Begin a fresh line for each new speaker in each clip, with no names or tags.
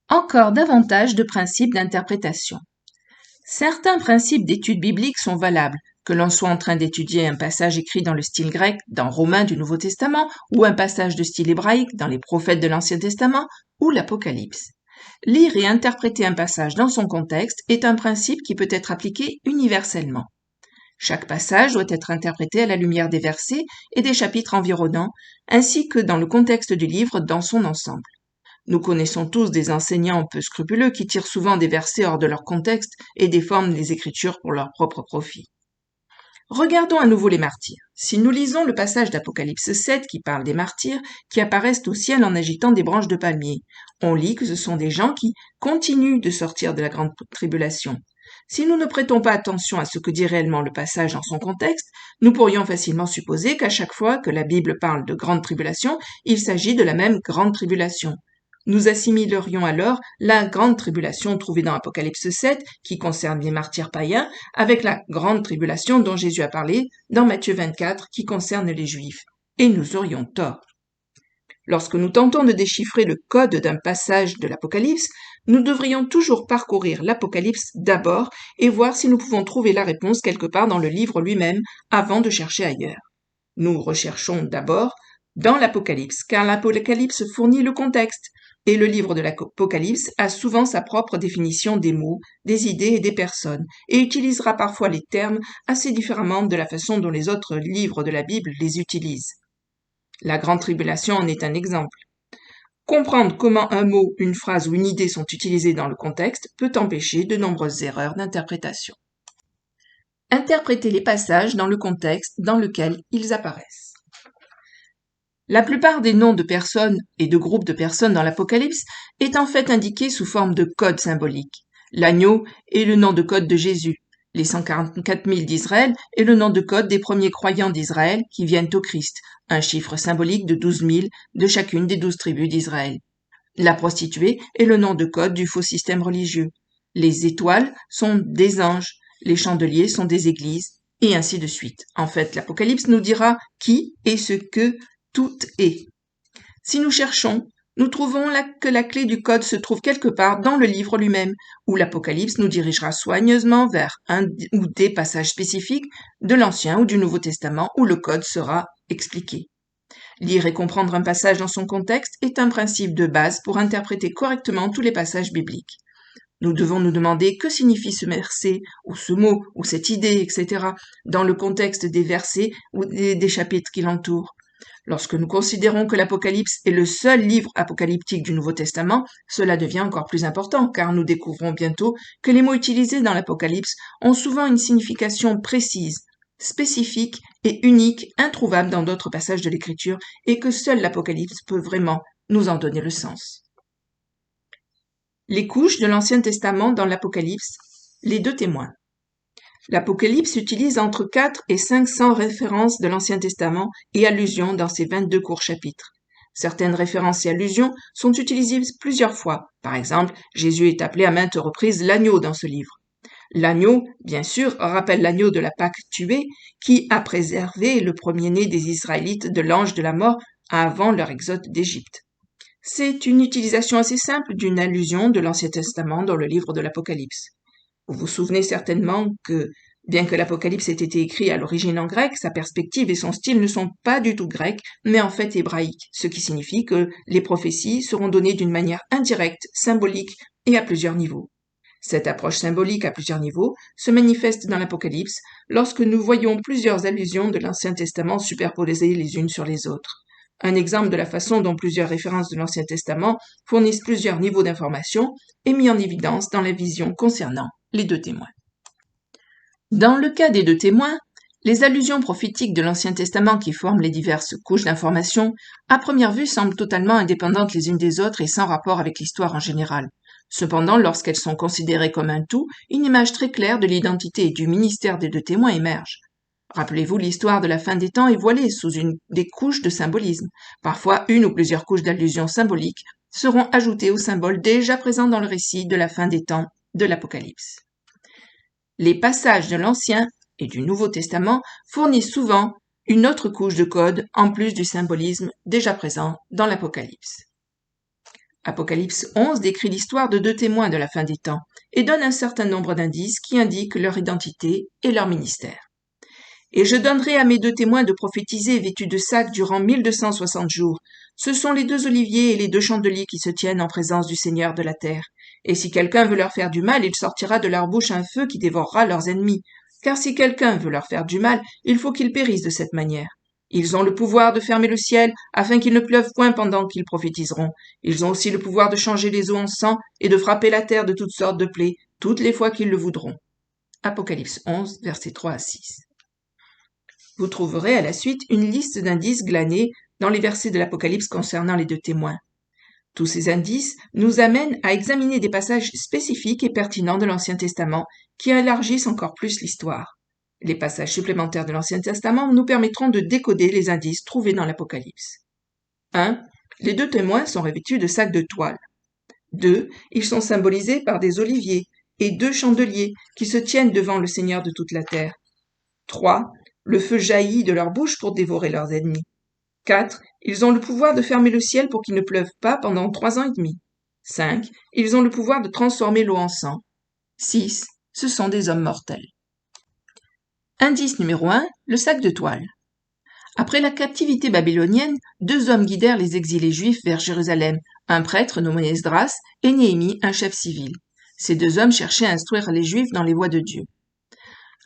Encore davantage de principes d'interprétation. Certains principes d'étude biblique sont valables, que l'on soit en train d'étudier un passage écrit dans le style grec dans Romains du Nouveau Testament ou un passage de style hébraïque dans les prophètes de l'Ancien Testament ou l'Apocalypse. Lire et interpréter un passage dans son contexte est un principe qui peut être appliqué universellement. Chaque passage doit être interprété à la lumière des versets et des chapitres environnants, ainsi que dans le contexte du livre dans son ensemble. Nous connaissons tous des enseignants peu scrupuleux qui tirent souvent des versets hors de leur contexte et déforment les Écritures pour leur propre profit. Regardons à nouveau les martyrs. Si nous lisons le passage d'Apocalypse 7 qui parle des martyrs qui apparaissent au ciel en agitant des branches de palmier, on lit que ce sont des gens qui continuent de sortir de la grande tribulation. Si nous ne prêtons pas attention à ce que dit réellement le passage dans son contexte, nous pourrions facilement supposer qu'à chaque fois que la Bible parle de grande tribulation, il s'agit de la même grande tribulation. Nous assimilerions alors la grande tribulation trouvée dans Apocalypse 7, qui concerne les martyrs païens, avec la grande tribulation dont Jésus a parlé dans Matthieu 24, qui concerne les Juifs. Et nous aurions tort. Lorsque nous tentons de déchiffrer le code d'un passage de l'Apocalypse, nous devrions toujours parcourir l'Apocalypse d'abord et voir si nous pouvons trouver la réponse quelque part dans le livre lui-même avant de chercher ailleurs. Nous recherchons d'abord dans l'Apocalypse, car l'Apocalypse fournit le contexte, et le livre de l'Apocalypse a souvent sa propre définition des mots, des idées et des personnes, et utilisera parfois les termes assez différemment de la façon dont les autres livres de la Bible les utilisent. La Grande Tribulation en est un exemple. Comprendre comment un mot, une phrase ou une idée sont utilisés dans le contexte peut empêcher de nombreuses erreurs d'interprétation. Interpréter les passages dans le contexte dans lequel ils apparaissent. La plupart des noms de personnes et de groupes de personnes dans l'Apocalypse est en fait indiqué sous forme de code symbolique. L'agneau est le nom de code de Jésus. Les 144 000 d'Israël est le nom de code des premiers croyants d'Israël qui viennent au Christ, un chiffre symbolique de 12 000 de chacune des 12 tribus d'Israël. La prostituée est le nom de code du faux système religieux. Les étoiles sont des anges, les chandeliers sont des églises, et ainsi de suite. En fait, l'Apocalypse nous dira qui et ce que tout est. Si nous cherchons, nous trouvons que la clé du code se trouve quelque part dans le livre lui-même, où l'Apocalypse nous dirigera soigneusement vers un ou des passages spécifiques de l'Ancien ou du Nouveau Testament où le code sera expliqué. Lire et comprendre un passage dans son contexte est un principe de base pour interpréter correctement tous les passages bibliques. Nous devons nous demander que signifie ce verset, ou ce mot, ou cette idée, etc., dans le contexte des versets ou des chapitres qui l'entourent. Lorsque nous considérons que l'Apocalypse est le seul livre apocalyptique du Nouveau Testament, cela devient encore plus important, car nous découvrons bientôt que les mots utilisés dans l'Apocalypse ont souvent une signification précise, spécifique et unique, introuvable dans d'autres passages de l'Écriture, et que seul l'Apocalypse peut vraiment nous en donner le sens. Les couches de l'Ancien Testament dans l'Apocalypse, les deux témoins. L'Apocalypse utilise entre 4 et 500 références de l'Ancien Testament et allusions dans ses 22 courts chapitres. Certaines références et allusions sont utilisées plusieurs fois. Par exemple, Jésus est appelé à maintes reprises l'agneau dans ce livre. L'agneau, bien sûr, rappelle l'agneau de la Pâque tuée qui a préservé le premier-né des Israélites de l'ange de la mort avant leur exode d'Égypte. C'est une utilisation assez simple d'une allusion de l'Ancien Testament dans le livre de l'Apocalypse. Vous vous souvenez certainement que, bien que l'Apocalypse ait été écrit à l'origine en grec, sa perspective et son style ne sont pas du tout grecs, mais en fait hébraïques, ce qui signifie que les prophéties seront données d'une manière indirecte, symbolique et à plusieurs niveaux. Cette approche symbolique à plusieurs niveaux se manifeste dans l'Apocalypse lorsque nous voyons plusieurs allusions de l'Ancien Testament superposées les unes sur les autres. Un exemple de la façon dont plusieurs références de l'Ancien Testament fournissent plusieurs niveaux d'information est mis en évidence dans la vision concernant les deux témoins. Dans le cas des deux témoins, les allusions prophétiques de l'Ancien Testament qui forment les diverses couches d'information, à première vue semblent totalement indépendantes les unes des autres et sans rapport avec l'histoire en général. Cependant, lorsqu'elles sont considérées comme un tout, une image très claire de l'identité et du ministère des deux témoins émerge. Rappelez-vous, l'histoire de la fin des temps est voilée sous des couches de symbolisme. Parfois, une ou plusieurs couches d'allusions symboliques seront ajoutées aux symboles déjà présents dans le récit de la fin des temps de l'Apocalypse. Les passages de l'Ancien et du Nouveau Testament fournissent souvent une autre couche de code en plus du symbolisme déjà présent dans l'Apocalypse. Apocalypse 11 décrit l'histoire de 2 témoins de la fin des temps et donne un certain nombre d'indices qui indiquent leur identité et leur ministère. Et je donnerai à mes 2 témoins de prophétiser vêtus de sacs durant 1260 jours. Ce sont les 2 oliviers et les 2 chandeliers qui se tiennent en présence du Seigneur de la terre. Et si quelqu'un veut leur faire du mal, il sortira de leur bouche un feu qui dévorera leurs ennemis. Car si quelqu'un veut leur faire du mal, il faut qu'ils périssent de cette manière. Ils ont le pouvoir de fermer le ciel afin qu'il ne pleuve point pendant qu'ils prophétiseront. Ils ont aussi le pouvoir de changer les eaux en sang et de frapper la terre de toutes sortes de plaies, toutes les fois qu'ils le voudront. Apocalypse 11, versets 3 à 6. Vous trouverez à la suite une liste d'indices glanés dans les versets de l'Apocalypse concernant les 2 témoins. Tous ces indices nous amènent à examiner des passages spécifiques et pertinents de l'Ancien Testament qui élargissent encore plus l'histoire. Les passages supplémentaires de l'Ancien Testament nous permettront de décoder les indices trouvés dans l'Apocalypse. 1. Les 2 témoins sont revêtus de sacs de toile. 2. Ils sont symbolisés par des oliviers et 2 chandeliers qui se tiennent devant le Seigneur de toute la terre. 3. Le feu jaillit de leur bouche pour dévorer leurs ennemis. 4. Ils ont le pouvoir de fermer le ciel pour qu'il ne pleuve pas pendant 3 ans et demi. 5. Ils ont le pouvoir de transformer l'eau en sang. 6. Ce sont des hommes mortels. Indice numéro 1. Le sac de toile. Après la captivité babylonienne, 2 hommes guidèrent les exilés juifs vers Jérusalem, un prêtre nommé Esdras et Néhémie, un chef civil. Ces 2 hommes cherchaient à instruire les Juifs dans les voies de Dieu.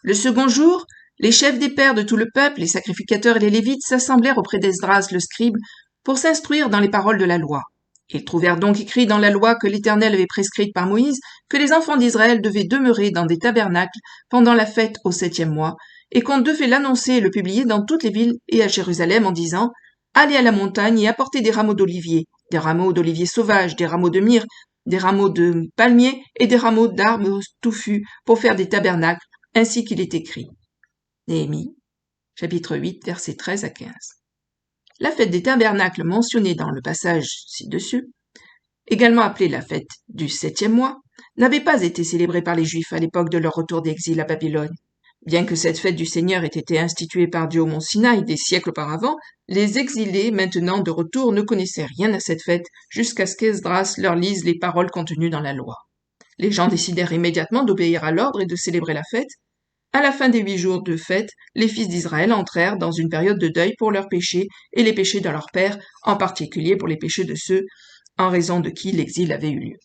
Le second jour, les chefs des pères de tout le peuple, les sacrificateurs et les Lévites s'assemblèrent auprès d'Esdras le scribe pour s'instruire dans les paroles de la loi. Ils trouvèrent donc écrit dans la loi que l'Éternel avait prescrite par Moïse que les enfants d'Israël devaient demeurer dans des tabernacles pendant la fête au 7e mois, et qu'on devait l'annoncer et le publier dans toutes les villes et à Jérusalem en disant « Allez à la montagne et apportez des rameaux d'olivier, des rameaux d'olivier sauvages, des rameaux de myrrhe, des rameaux de palmiers et des rameaux d'arbres touffus pour faire des tabernacles, ainsi qu'il est écrit. » Néhémie, chapitre 8, versets 13 à 15. La fête des tabernacles mentionnée dans le passage ci-dessus, également appelée la fête du 7e mois, n'avait pas été célébrée par les Juifs à l'époque de leur retour d'exil à Babylone. Bien que cette fête du Seigneur ait été instituée par Dieu au mont Sinaï des siècles auparavant, les exilés maintenant de retour ne connaissaient rien à cette fête jusqu'à ce qu'Esdras leur lise les paroles contenues dans la loi. Les gens décidèrent immédiatement d'obéir à l'ordre et de célébrer la fête. À la fin des 8 jours de fête, les fils d'Israël entrèrent dans une période de deuil pour leurs péchés et les péchés de leurs pères, en particulier pour les péchés de ceux en raison de qui l'exil avait eu lieu.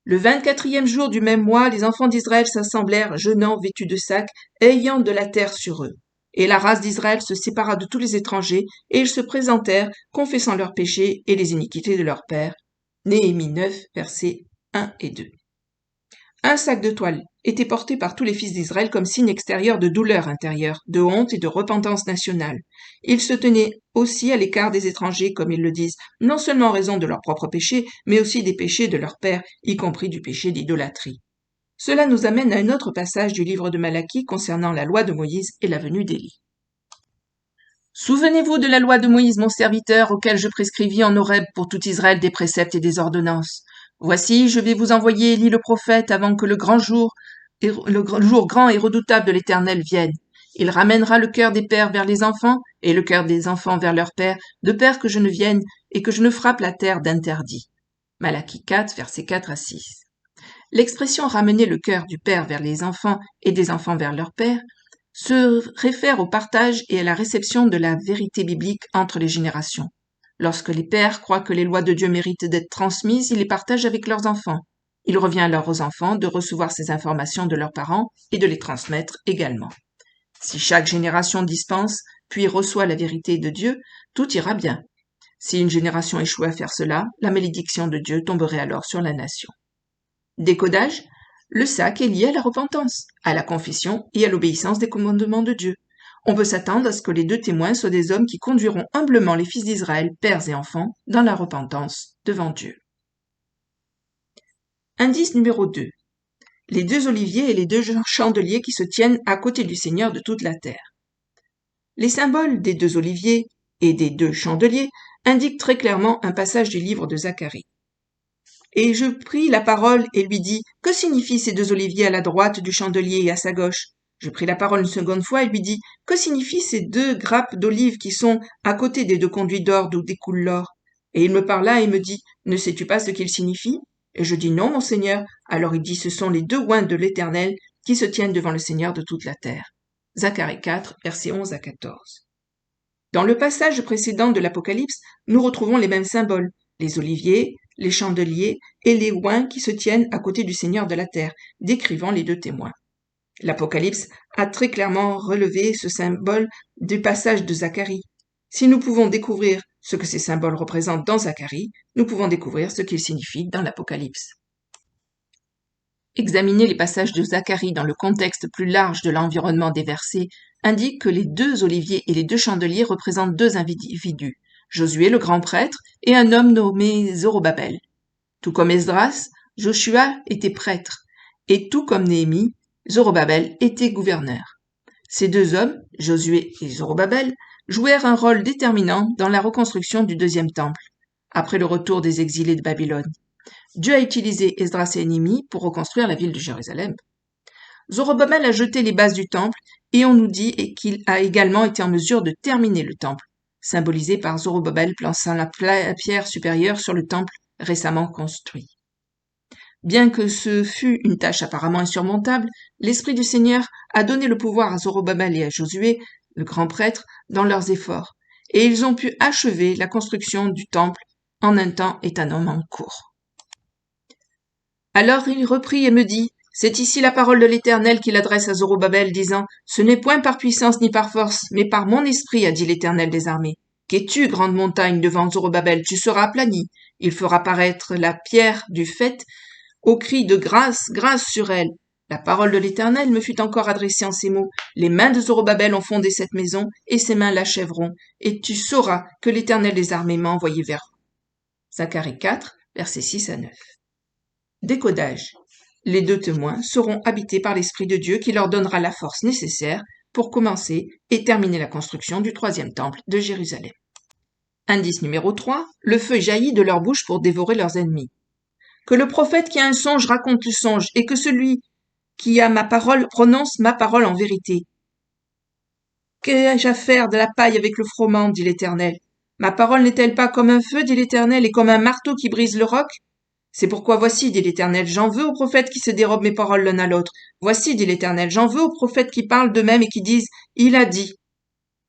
Le 24e jour du même mois, les enfants d'Israël s'assemblèrent, jeûnant, vêtus de sacs, ayant de la terre sur eux. Et la race d'Israël se sépara de tous les étrangers, et ils se présentèrent, confessant leurs péchés et les iniquités de leurs pères. Néhémie 9, versets 1 et 2. Un sac de toile était porté par tous les fils d'Israël comme signe extérieur de douleur intérieure, de honte et de repentance nationale. Ils se tenaient aussi à l'écart des étrangers, comme ils le disent, non seulement en raison de leurs propres péchés, mais aussi des péchés de leurs pères, y compris du péché d'idolâtrie. Cela nous amène à un autre passage du livre de Malachie concernant la loi de Moïse et la venue d'Élie. Souvenez-vous de la loi de Moïse, mon serviteur, auquel je prescrivis en Horeb pour tout Israël des préceptes et des ordonnances. Voici, je vais vous envoyer Élie le prophète avant que le jour grand et redoutable de l'Éternel vienne. Il ramènera le cœur des pères vers les enfants et le cœur des enfants vers leurs pères, de peur que je ne vienne et que je ne frappe la terre d'interdit. Malachie 4, versets 4 à 6. L'expression ramener le cœur du père vers les enfants et des enfants vers leurs pères se réfère au partage et à la réception de la vérité biblique entre les générations. Lorsque les pères croient que les lois de Dieu méritent d'être transmises, ils les partagent avec leurs enfants. Il revient alors aux enfants de recevoir ces informations de leurs parents et de les transmettre également. Si chaque génération dispense, puis reçoit la vérité de Dieu, tout ira bien. Si une génération échoue à faire cela, la malédiction de Dieu tomberait alors sur la nation. Décodage. Le sac est lié à la repentance, à la confession et à l'obéissance des commandements de Dieu. On peut s'attendre à ce que les 2 témoins soient des hommes qui conduiront humblement les fils d'Israël, pères et enfants, dans la repentance devant Dieu. Indice numéro 2. Les 2 oliviers et les 2 chandeliers qui se tiennent à côté du Seigneur de toute la terre. Les symboles des 2 oliviers et des 2 chandeliers indiquent très clairement un passage du livre de Zacharie. Et je pris la parole et lui dis, « Que signifient ces 2 oliviers à la droite du chandelier et à sa gauche ?» Je pris la parole une seconde fois et lui dis, « Que signifient ces 2 grappes d'olives qui sont à côté des 2 conduits d'or d'où découle l'or ?» Et il me parla et me dit, « Ne sais-tu pas ce qu'il signifie ?» Et je dis, « Non, mon Seigneur. » Alors il dit, « Ce sont les 2 ointes de l'Éternel qui se tiennent devant le Seigneur de toute la terre. » Zacharie 4, versets 11 à 14. Dans le passage précédent de l'Apocalypse, nous retrouvons les mêmes symboles, les oliviers, les chandeliers et les oins qui se tiennent à côté du Seigneur de la terre, décrivant les 2 témoins. L'Apocalypse a très clairement relevé ce symbole du passage de Zacharie. Si nous pouvons découvrir ce que ces symboles représentent dans Zacharie, nous pouvons découvrir ce qu'ils signifient dans l'Apocalypse. Examiner les passages de Zacharie dans le contexte plus large de l'environnement des versets indique que les 2 oliviers et les 2 chandeliers représentent 2 individus, Josué le grand prêtre et un homme nommé Zorobabel. Tout comme Esdras, Joshua était prêtre, et tout comme Néhémie, Zorobabel était gouverneur. Ces 2 hommes, Josué et Zorobabel, jouèrent un rôle déterminant dans la reconstruction du 2e temple, après le retour des exilés de Babylone. Dieu a utilisé Esdras et Néhémie pour reconstruire la ville de Jérusalem. Zorobabel a jeté les bases du temple et on nous dit qu'il a également été en mesure de terminer le temple, symbolisé par Zorobabel plaçant la pierre supérieure sur le temple récemment construit. Bien que ce fût une tâche apparemment insurmontable, l'Esprit du Seigneur a donné le pouvoir à Zorobabel et à Josué, le grand prêtre, dans leurs efforts, et ils ont pu achever la construction du temple en un temps étonnamment court. Alors il reprit et me dit, « C'est ici la parole de l'Éternel qu'il adresse à Zorobabel, disant, « Ce n'est point par puissance ni par force, mais par mon esprit, a dit l'Éternel des armées. Qu'es-tu, grande montagne, devant Zorobabel, tu seras aplanie. Il fera paraître la pierre du faîte, au cri de grâce, grâce sur elle. » La parole de l'Éternel me fut encore adressée en ces mots. « Les mains de Zorobabel ont fondé cette maison, et ses mains l'achèveront, et tu sauras que l'Éternel des armées m'a envoyé vers vous. » Zacharie 4, versets 6 à 9. Décodage. Les 2 témoins seront habités par l'Esprit de Dieu qui leur donnera la force nécessaire pour commencer et terminer la construction du 3e temple de Jérusalem. Indice numéro 3. Le feu jaillit de leur bouche pour dévorer leurs ennemis. Que le prophète qui a un songe raconte le songe, et que celui qui a ma parole prononce ma parole en vérité. Qu'ai-je à faire de la paille avec le froment, dit l'Éternel. Ma parole n'est-elle pas comme un feu, dit l'Éternel, et comme un marteau qui brise le roc? C'est pourquoi voici, dit l'Éternel, j'en veux aux prophètes qui se dérobent mes paroles l'un à l'autre. Voici, dit l'Éternel, j'en veux aux prophètes qui parlent d'eux-mêmes et qui disent, il a dit.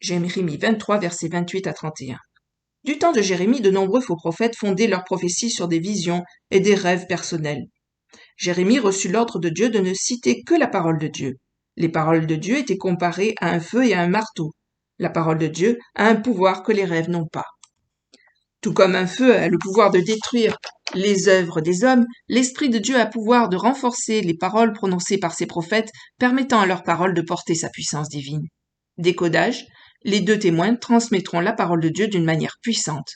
Jérémie 23, versets 28 à 31. Du temps de Jérémie, de nombreux faux prophètes fondaient leurs prophéties sur des visions et des rêves personnels. Jérémie reçut l'ordre de Dieu de ne citer que la parole de Dieu. Les paroles de Dieu étaient comparées à un feu et à un marteau. La parole de Dieu a un pouvoir que les rêves n'ont pas. Tout comme un feu a le pouvoir de détruire les œuvres des hommes, l'Esprit de Dieu a pouvoir de renforcer les paroles prononcées par ses prophètes, permettant à leurs paroles de porter sa puissance divine. Décodage. Les 2 témoins transmettront la parole de Dieu d'une manière puissante.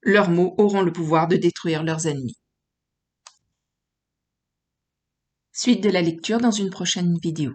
Leurs mots auront le pouvoir de détruire leurs ennemis. Suite de la lecture dans une prochaine vidéo.